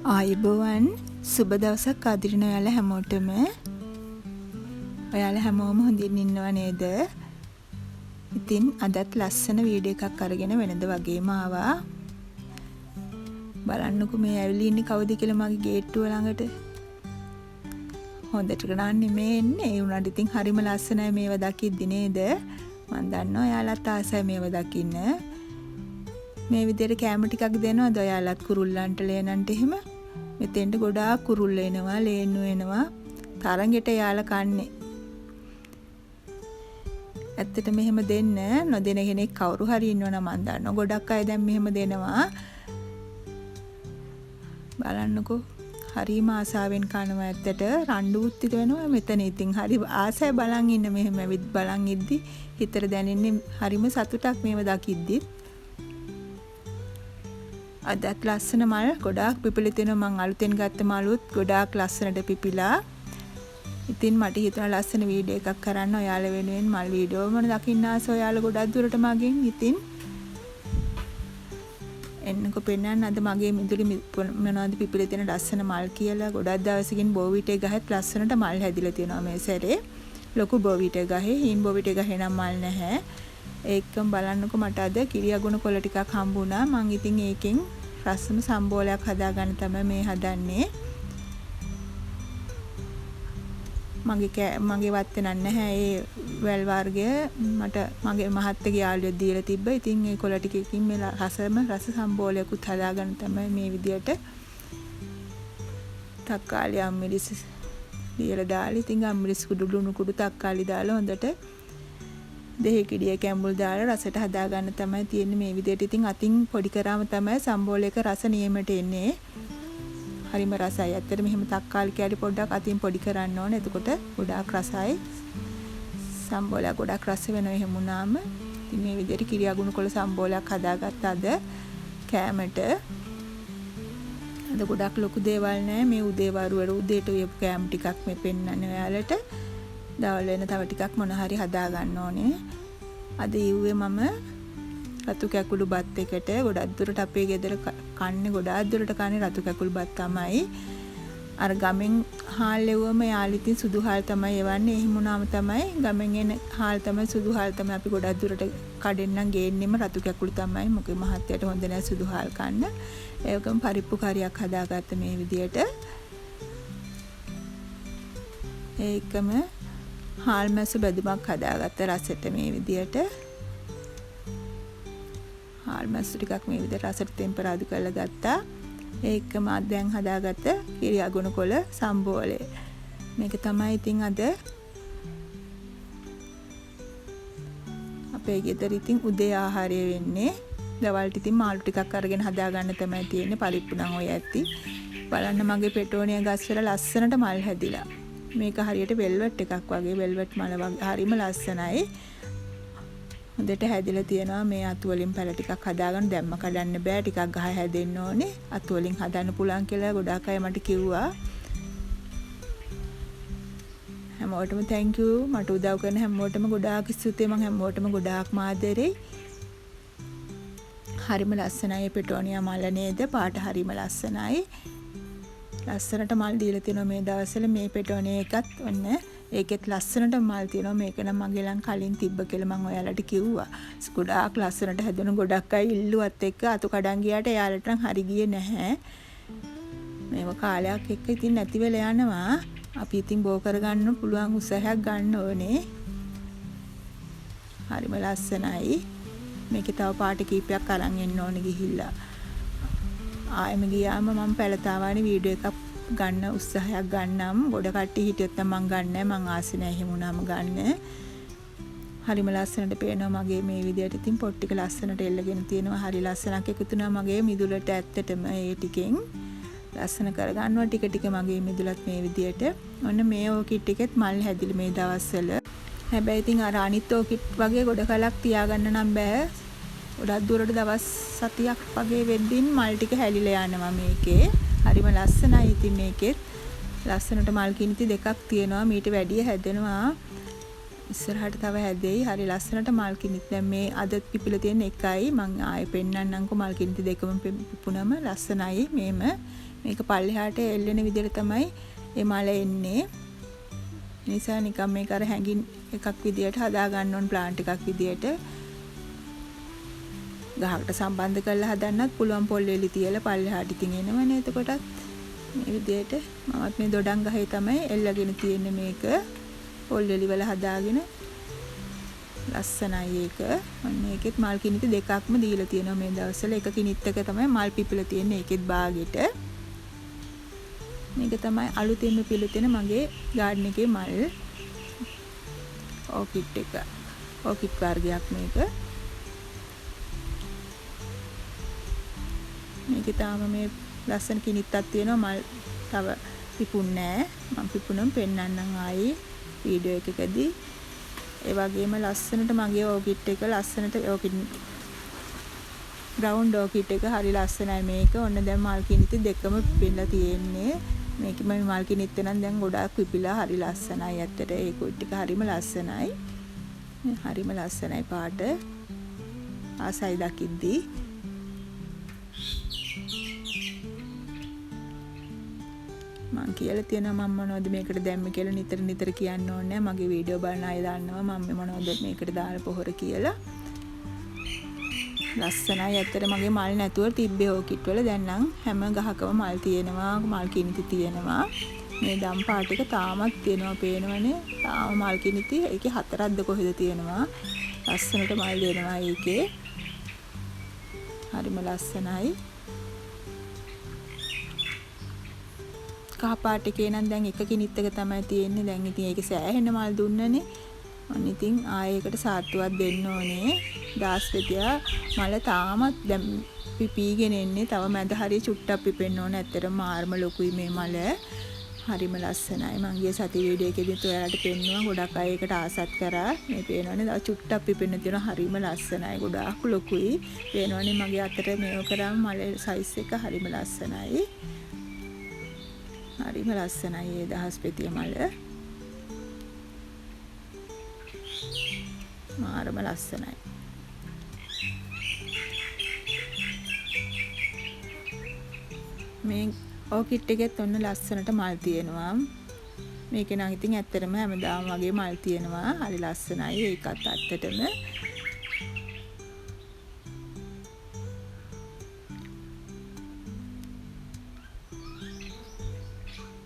ආයුබෝවන් සුබ දවසක් අදිරින ඔයාලා හැමෝටම. ඔයාලා හැමෝම හොඳින් ඉන්නව නේද? ඉතින් අදත් ලස්සන වීඩියෝ එකක් අරගෙන වෙනද වගේම ආවා. බලන්නකෝ මේ ඇවිල්ලා ඉන්නේ කවුද කියලා මගේ ගේට්ටුව ළඟට. හොඳට ගණන්නේ මේ එන්නේ. ඒ උනාට ඉතින් හරිම ලස්සනයි මේව දකිද්දි නේද? මම දන්නවා ඔයාලත් ආසයි මේව දකින්න. මේ විදිහට කැම ටිකක් දෙනවද ඔයාලත් කුරුල්ලන්ට ලේනන්ට එහෙම? මෙතෙන්ට ගොඩාක් කුරුල්ල එනවා, ලේන්නු එනවා. තරඟෙට යාලා කන්නේ. ඇත්තට මෙහෙම දෙන්න නොදෙන කෙනෙක් කවුරු හරි ඉන්නවනම් මම දන්නවා. ගොඩක් අය දැන් මෙහෙම දෙනවා. බලන්නකෝ. හරිම ආසාවෙන් කනවා ඇත්තට. රණ්ඩුත් වෙනවා මෙතන. ඉතින් හරි ආසයි බලන් ඉන්න මෙහෙම ඇවිත් බලන් ඉද්දි හිතට දැනෙන්නේ හරිම සතුටක් මේව දකිද්දි. අදත් ලස්සන මල් ගොඩාක් පිපිලි තිනවා. මං අලුතෙන් ගත්ත මලුත් ගොඩාක් ලස්සනට පිපිලා. ඉතින් මට හිතුණා ලස්සන වීඩියෝ එකක් කරන්න ඔයාලා වෙනුවෙන් මල් වීඩියෝ මම දකින්න ආස ඔයාලා ගොඩක් දුරට මගෙන්. ඉතින් එන්නකෝ පෙන්නන්න අද මගේ මිදුලි මොනවද පිපිලි තියෙන ලස්සන මල් කියලා. ගොඩක් දවසකින් බෝවිටේ ගහත් ලස්සනට මල් හැදිලා තියෙනවා මේ සැරේ. ලොකු බෝවිටේ ගහේ හීන් බෝවිටේ ගහේ නම් මල් නැහැ. ඒකම බලන්නකෝ මට අද කිරියගුණ කොළ ටිකක් හම්බුණා. මං ඉතින් ඒකෙන් රසම සම්බෝලයක් හදාගන්න තමයි මේ හදන්නේ. මගේ වත්තේ නැහැ ඒ වැල් වර්ගය. මට මගේ මහත්තයාගේ යාළුවෙක් දීලා තිබ්බා. ඉතින් ඒ කොළ ටිකකින් මේ රස සම්බෝලයකුත් හදාගන්න තමයි මේ විදියට තක්කාලි අම්මිරිස් දීලා දාලා. ඉතින් අම්මිරිස් කුඩු ලුණු කුඩු තක්කාලි දාලා හොඳට දෙහි කිඩිය කැඹුල් දාලා රසට හදාගන්න තමයි තියෙන්නේ මේ විදියට. ඉතින් අතින් පොඩි කරාම තමයි සම්බෝලයක රස නියමට එන්නේ. හරිම රසයි. ඇත්තට මෙහෙම තක්කාලි කෑලි පොඩ්ඩක් අතින් පොඩි කරන්න ඕනේ. එතකොට ගොඩාක් රසයි. සම්බෝලයක් ගොඩාක් රස වෙනවා එහෙම වුණාම. ඉතින් මේ විදියට කිරියගුණ කොළ සම්බෝලයක් හදාගත්ත අද කෑමට. අද ගොඩාක් ලොකු දේවල් නෑ. මේ උදේ වරුවර උදේට උයපු කෑම ටිකක් මේ පෙන්නන්නේ ඔයාලට. දවල් වෙන තව ටිකක් මොන හරි හදා ගන්න ඕනේ. අද ඊුවේ මම රතු කැකුළු බත් එකට ගොඩක් දුරට අපේ ගෙදර කන්නේ ගොඩාක් දුරට කන්නේ රතු කැකුළු බත් තමයි. අර ගමෙන් හාල් ලෙව්වම යාලිතින් සුදු හාල් තමයි එවන්නේ. එහෙම වුණාම තමයි ගමෙන් එන හාල් තමයි සුදු හාල් තමයි අපි ගොඩක් දුරට කඩෙන්නම් ගේන්නෙම රතු කැකුළු තමයි. මොකද මහත්තයාට හොඳ නැහැ සුදු හාල් කන්න. ඒකම පරිප්පු කරියක් හදාගත්ත මේ විදියට. ඒකම හාල් මැස්ස බැදුමක් හදාගත්ත රසෙට මේ විදියට. හාල් මැස්ස ටිකක් මේ විදියට රසට ටෙම්පරාදු කරලා ගත්තා. ඒකම දැන් හදාගත්ත කිරියගුණ කොළ සම්බෝලේ. මේක තමයි ඉතින් අද අපේ ගෙදර ඉතින් උදේ ආහාරය වෙන්නේ. දවල්ට ඉතින් මාළු ටිකක් අරගෙන හදාගන්න තමයි තියෙන්නේ. පරිප්පු නම් ඔය ඇති. බලන්න මගේ පෙටෝනියා ගස් වල ලස්සනට මල් හැදිලා. මේක හරියට වෙල්වෙට් එකක් වගේ වෙල්වෙට් මල වගේ හරිම ලස්සනයි. හොඳට හැදිලා තියෙනවා. මේ අතු වලින් පැල ටිකක් හදාගන්න දැම්ම කඩන්න බෑ. ටිකක් ගහ හැදෙන්න ඕනේ. අතු වලින් හදන්න පුළුවන් කියලා ගොඩාක් අය මට කිව්වා. හැමෝටම thank you. මට උදව් කරන හැමෝටම ගොඩාක් ස්තුතියි. මම හැමෝටම ගොඩාක් ආදරෙයි. හරිම ලස්සනයි පෙටෝනියා මල නේද? පාට හරිම ලස්සනයි. ලස්සනට මල් දීලා තියෙනවා මේ දවස්වල. මේ පෙටෝනියා එකත් ඔන්න ඒකෙත් ලස්සනට මල් තියෙනවා. මේක නම් මගේ ලං කලින් තිබ්බ කියලා මම ඔයාලට කිව්වා. ගොඩාක් ලස්සනට හැදුණු ගොඩක් අය ඉල්ලුවත් එක්ක අතු කඩන් ගියාට එයාලට නම් හරි ගියේ නැහැ. මේව කාලයක් එක්ක ඉතින් නැති වෙලා යනවා. අපි ඉතින් බෝ කරගන්න පුළුවන් උත්සාහයක් ගන්න ඕනේ. හරිම ලස්සනයි. මේකේ තව පාට කීපයක් අරන් එන්න ඕනේ ගිහිල්ලා. ආයෙම ගියාම මම පැලතාවානේ වීඩියෝ එකක් ගන්න උත්සාහයක් ගන්නම්. ගොඩ කට්ටිය හිටියොත් නම් මම ගන්නෑ. මං ආසෙ නැහැ එහෙම වුණාම ගන්න. හරිම ලස්සනට පේනවා මගේ මේ විදියට. ඉතින් පොත් ටික ලස්සනට එල්ලගෙන තියෙනවා. හරි ලස්සනක් එකතුනා මගේ මිදුලට. ඇත්තටම ඒ ටිකෙන් ලස්සන කරගන්නවා ටික ටික මගේ මිදුලත් මේ විදියට. ඔන්න මේ ඕකිට් එකෙත් මල් හැදිලි මේ දවස්වල. හැබැයි ඉතින් අර අනිත් ඕකිට් වගේ ගොඩ කලක් තියාගන්න නම් බෑ. ගොඩක් දුරට දවස් සතියක් වගේ වෙද්දින් මල් ටික හැලිලා යනවා මේකේ. හරිම ලස්සනයි. ඉතින් මේකෙත් ලස්සනට මල් කිනිති දෙකක් තියෙනවා. මීට වැඩිය හැදෙනවා. ඉස්සරහට තව හැදෙයි. හරි ලස්සනට මල් කිනිත්. දැන් මේ අද පිපිලා තියෙන එකයි මම ආයෙ පෙන්නන්නම්කෝ. මල් කිනිති දෙකම පිපුණම ලස්සනයි. මේම මේක පල්ලෙහාට එල්ලෙන විදිහට තමයි ඒ මල එන්නේ. නිසා නිකම් මේක අර හැංගින් එකක් විදිහට හදා ගන්න ඕන ප්ලාන්ට් එකක් විදිහට. ගහකට සම්බන්ධ කරලා හදන්නත් පුළුවන් පොල් එලි තියලා පල්ලෙහාට ඉතින් එනවනේ. එතකොටත් මේ විදිහට මමත් මේ දොඩම් ගහේ තමයි එල්ලගෙන තියෙන්නේ මේක. පොල් එලි වල හදාගෙන ලස්සනයි ඒක. අන්න ඒකෙත් මල් කිනිති දෙකක්ම දීලා තියෙනවා මේ දවස්වල. එක කිනිත් එක තමයි මල් පිපිලා තියෙන්නේ ඒකෙත් බාගෙට. මේක තමයි අලුතෙන්ම පිළිතෙන මගේ ගාඩන් එකේ මල් ඕකිඩ් එක. ඕකිඩ් වර්ගයක් මේක. මේකේ තාම මේ ලස්සන කිනිත්තක් තියෙනවා. මල් තව පිපුන්නේ නැහැ. මම පිපුණොත් පෙන්නන්නම් ආයේ වීඩියෝ එකකදී. ඒ වගේම ලස්සනට මගේ ඕකිඩ් එක ලස්සනට ඕකිඩ් බ්‍රවුන් ඕකිඩ් එක හරි ලස්සනයි මේක. ඔන්න දැන් මල් කිනිති දෙකම පිපිලා තියෙන්නේ. මේකේ මම මල් කිනිත් නම් දැන් ගොඩාක් පිපිලා හරි ලස්සනයි. ඇත්තට ඒ කුට් ටික හරිම ලස්සනයි. හරිම ලස්සනයි පාට. ආසයි දකිද්දී. මම කියලා තියෙනවා මම මොනවද මේකට දැම්මේ කියලා නිතර කියන්න ඕනේ. මගේ වීඩියෝ බලන අය දන්නවා මම මොනවද මේකට දාලා පොහොර කියලා. ලස්සනයි. ඇත්තට මගේ මල් නැතුව තිබ්බේ ඕකිඩ් වල. දැන් නම් හැම ගහකම මල් තියෙනවා. මල් කිනිති තියෙනවා. මේ දම් පාට එක තාමත් තියෙනවා පේනවනේ. තාම මල් කිනිති ඒකේ 4ක්ද කොහෙද තියෙනවා. ලස්සනට මල් දෙනවා ඒකේ. හරිම ලස්සනයි. කහ පාට එකේ නම් දැන් එක කිනිත් එක තමයි තියෙන්නේ. දැන් ඉතින් ඒකේ සෑහෙන මල් දුන්නනේ. අන්න ඉතින් ආයෙකට සාත්තුවක් දෙන්න ඕනේ. දාස්පතියා මල තාමත් දැන් පිපීගෙන එන්නේ. තව මැද හරිය චුට්ටක් පිපෙන්න ඕනේ. ඇත්තටම මාර්ම ලොකුයි මේ මල. හරිම ලස්සනයි. මම ගිය සති වීඩියෝ එකේදීත් ඔයාලට පෙන්නුවා. ගොඩක් අය ඒකට ආසත් කරා. මේ පේනවනේ තව චුට්ටක් පිපෙන්න තියෙනවා. හරිම ලස්සනයි. ගොඩාක් ලොකුයි. පේනවනේ මගේ අතට මේව කරාම මල සයිස් එක හරිම ලස්සනයි. හරිම ලස්සනයි ඒ දහස්පතිය මල. මාරම ලස්සනයි. මේ ඕකිඩ් එකෙත් ඔන්න ලස්සනට මල් තියෙනවා. මේකේ නම් ඉතින් ඇත්තටම හැමදාම වගේ මල් තියෙනවා. හරි ලස්සනයි ඒකත් ඇත්තටම.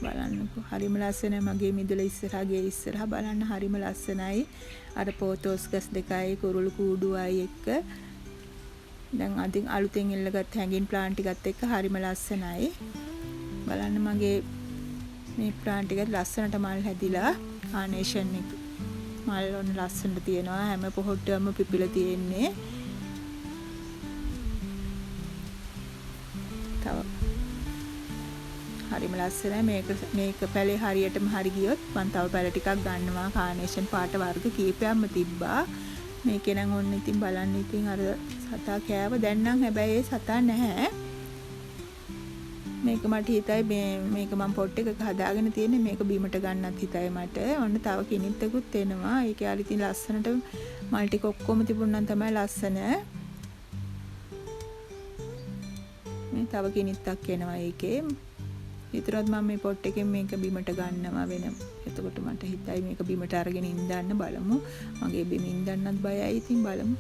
බලන්නකෝ හරිම ලස්සනයි. මගේ මිදුල ඉස්සරහගේ ඉස්සරහා බලන්න හරිම ලස්සනයි. අර පෝතෝස් ගස් දෙකයි කුරුළු කූඩුවයි එක්ක දැන් අදින් අලුතෙන් එල්ලගත් හැංගින් ප්ලාන්ට් එකත් එක්ක හරිම ලස්සනයි. බලන්න මගේ මේ ප්ලාන්ට් එකත් ලස්සනට මල් හැදිලා කානේෂන් එක මල් ඔන්න ලස්සනට තියෙනවා. හැම පොහොට්ටුවම පිපිලා තියෙන්නේ. තව හරිම ලස්සනයි. මේක පැලේ හරියටම හරි ගියොත් මම තව පැල ටිකක් ගන්නවා. කානේෂන් පාට වර්ග කීපයක්ම තිබ්බා. මේකේ නම් ඔන්න ඉතින් බලන්න ඉතින් අර සතා කෑව. දැන් නම් හැබැයි ඒ සතා නැහැ. මේක මට හිතයි මේක මම පොට් එකක හදාගෙන තියෙන්නේ. මේක බීමට ගන්නත් හිතයි මට. ඔන්න තව කිනිත්තකුත් එනවා. ඒකේ අර ඉතින් ලස්සනට මල් ටික ඔක්කොම තිබුණා නම් තමයි ලස්සන. මේ තව කිනිත්තක් එනවා ඒකේ. විතරක් මම මේ පොට් එකෙන් මේක බිමට ගන්නවා වෙන. එතකොට මට හිතයි මේක බිමට අරගෙන ඉඳන්න බලමු. මගේ බිම ඉඳන්නත් බයයි. ඉතින් බලමු.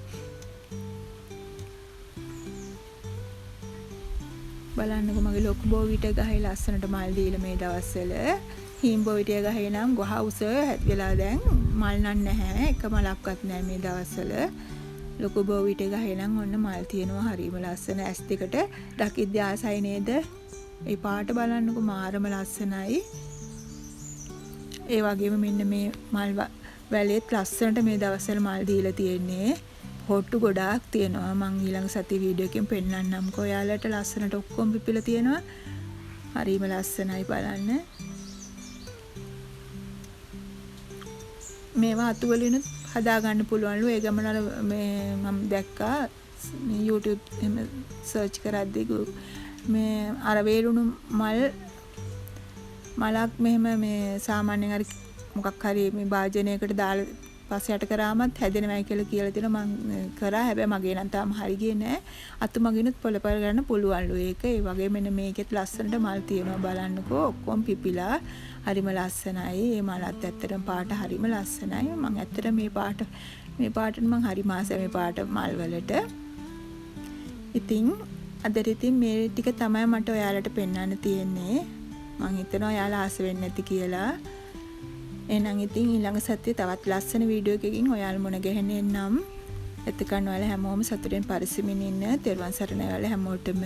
බලන්නකො මගේ ලොකු බෝවිට ගහේ ලස්සනට මල් දීලා මේ දවස්වල. හීම් බෝවිටිය ගහේ නම් ගහ උස වෙලා දැන් මල් නම් නැහැ. එක මලක්වත් නැහැ මේ දවස්වල. ලොකු බෝවිට ගහේ නම් ඔන්න මල් තියෙනවා. හරිම ලස්සන. ඇස් දෙකට දකිද්දී ආසයි නේද? ඒ පාට බලන්නකො මාරම ලස්සනයි. ඒ වගේම මෙන්න මේ මල් වැලේත් ලස්සනට මේ දවස්වල මල් දීලා තියෙන්නේ. හොට්ටු ගොඩාක් තියෙනවා. මම ඊළඟ සති වීඩියෝ එකෙන් පෙන්නන්නම්කෝ ඔයාලට. ලස්සනට ඔක්කොම පිපිලා තියෙනවා. හරිම ලස්සනයි බලන්න. මේවා අතු වලිනුත් හදා ගන්න පුළුවන්ලු. ඒ ගමන මේ මම දැක්කා YouTube එහෙම සර්ච් කරද්දී මේ අර වේලුණු මලක් මෙහෙම මේ සාමාන්‍යයෙන් හරි මොකක් හරි මේ භාජනයකට දාලා පස්සට කරාමත් හැදෙනවයි කියලා කියලා තියෙනවා මම කරා හැබැයි මගේ නම් තාම හරි ගියේ නෑ අතු මගිනුත් පොළපල් ගන්න පුළුවන්ලු ඒක ඒ වගේ මෙන්න මේකෙත් ලස්සනට මල් තියෙනවා බලන්නකෝ ඔක්කොම පිපිලා හරිම ලස්සනයි මේ මලත් ඇත්තටම පාට හරිම ලස්සනයි මම ඇත්තට මේ පාටට මම හරි මාසයි මේ පාට මල් වලට ඉතින් අදට ඉතින් මේ ටික තමයි මට ඔයාලට පෙන්වන්න තියෙන්නේ මම හිතනවා ඔයාලා ආස වෙන්නේ නැති කියලා එහෙනම් ඉතින් ඊළඟ සතියේ තවත් ලස්සන වීඩියෝ එකකින් ඔයාලා මුණ ගැහෙන්නේ නම් එතකන් ඔයාලා හැමෝම සතුටෙන් පරිස්සමින් ඉන්න. තෙරුවන් සරණයි ඔයාලා හැමෝටම.